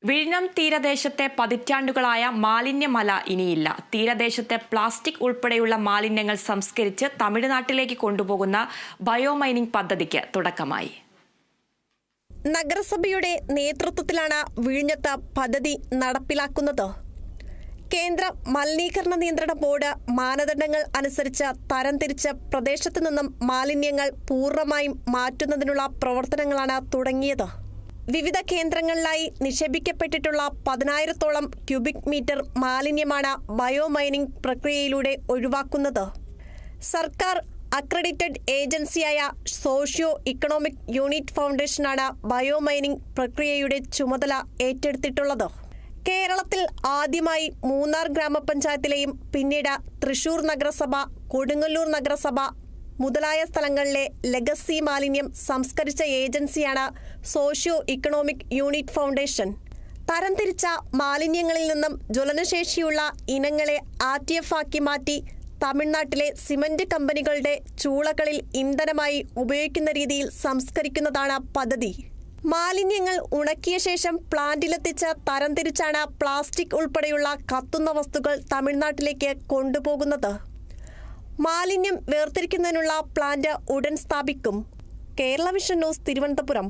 വിഴിഞ്ഞം തീരദേശത്തെ പതിറ്റാണ്ടുകളായ മാലിന്യമല ഇനിയില്ല. തീരദേശത്തെ പ്ലാസ്റ്റിക് ഉൾപ്പെടെയുള്ള മാലിന്യങ്ങൾ സംസ്കരിച്ച് തമിഴ്നാട്ടിലേക്ക് കൊണ്ടുപോകുന്ന ബയോമൈനിംഗ് പദ്ധതിക്ക് തുടക്കമായി. നഗരസഭയുടെ നേതൃത്വത്തിലാണ് വിഴിഞ്ഞത്ത് പദ്ധതി നടപ്പിലാക്കുന്നത്. കേന്ദ്ര മലിനീകരണ നിയന്ത്രണ ബോർഡ് മാനദണ്ഡങ്ങൾ അനുസരിച്ച് തരംതിരിച്ച പ്രദേശത്തു നിന്നും മാലിന്യങ്ങൾ പൂർണ്ണമായും മാറ്റുന്നതിനുള്ള പ്രവർത്തനങ്ങളാണ് തുടങ്ങിയത്. വിവിധ കേന്ദ്രങ്ങളിലായി നിക്ഷേപിക്കപ്പെട്ടിട്ടുള്ള 10,000-ഓളം ക്യൂബിക് മീറ്റർ മാലിന്യമാണ് ബയോമൈനിംഗ് പ്രക്രിയയിലൂടെ ഒഴിവാക്കുന്നത്. സർക്കാർ അക്രഡിറ്റഡ് ഏജൻസിയായ സോഷ്യോ ഇക്കണോമിക് യൂണിറ്റ് ഫൗണ്ടേഷനാണ് ബയോമൈനിംഗ് പ്രക്രിയയുടെ ചുമതല ഏറ്റെടുത്തിട്ടുള്ളത്. കേരളത്തിൽ ആദ്യമായി മൂന്നാർ ഗ്രാമപഞ്ചായത്തിലെയും പിന്നീട് തൃശൂർ നഗരസഭ, കൊടുങ്ങല്ലൂർ നഗരസഭ മുതലായ സ്ഥലങ്ങളിലെ ലെഗസി മാലിന്യം സംസ്കരിച്ച ഏജൻസിയാണ് സോഷ്യോ ഇക്കണോമിക് യൂണിറ്റ് ഫൗണ്ടേഷൻ. തരംതിരിച്ച മാലിന്യങ്ങളിൽ നിന്നും ജ്വലനശേഷിയുള്ള ഇനങ്ങളെ RTF ആക്കി മാറ്റി തമിഴ്നാട്ടിലെ സിമന്റ് കമ്പനികളുടെ ചൂളകളിൽ ഇന്ധനമായി ഉപയോഗിക്കുന്ന രീതിയിൽ സംസ്കരിക്കുന്നതാണ് പദ്ധതി. മാലിന്യങ്ങൾ ഉണക്കിയ ശേഷം പ്ലാന്റിലെത്തിച്ച് തരംതിരിച്ചാണ് പ്ലാസ്റ്റിക് ഉൾപ്പെടെയുള്ള കത്തുന്ന വസ്തുക്കൾ തമിഴ്നാട്ടിലേക്ക് കൊണ്ടുപോകുന്നത്. മാലിന്യം വേർതിരിക്കുന്നതിനുള്ള പ്ലാന്റ് ഉടൻ സ്ഥാപിക്കും. Kerala vision news, Thiruvananthapuram.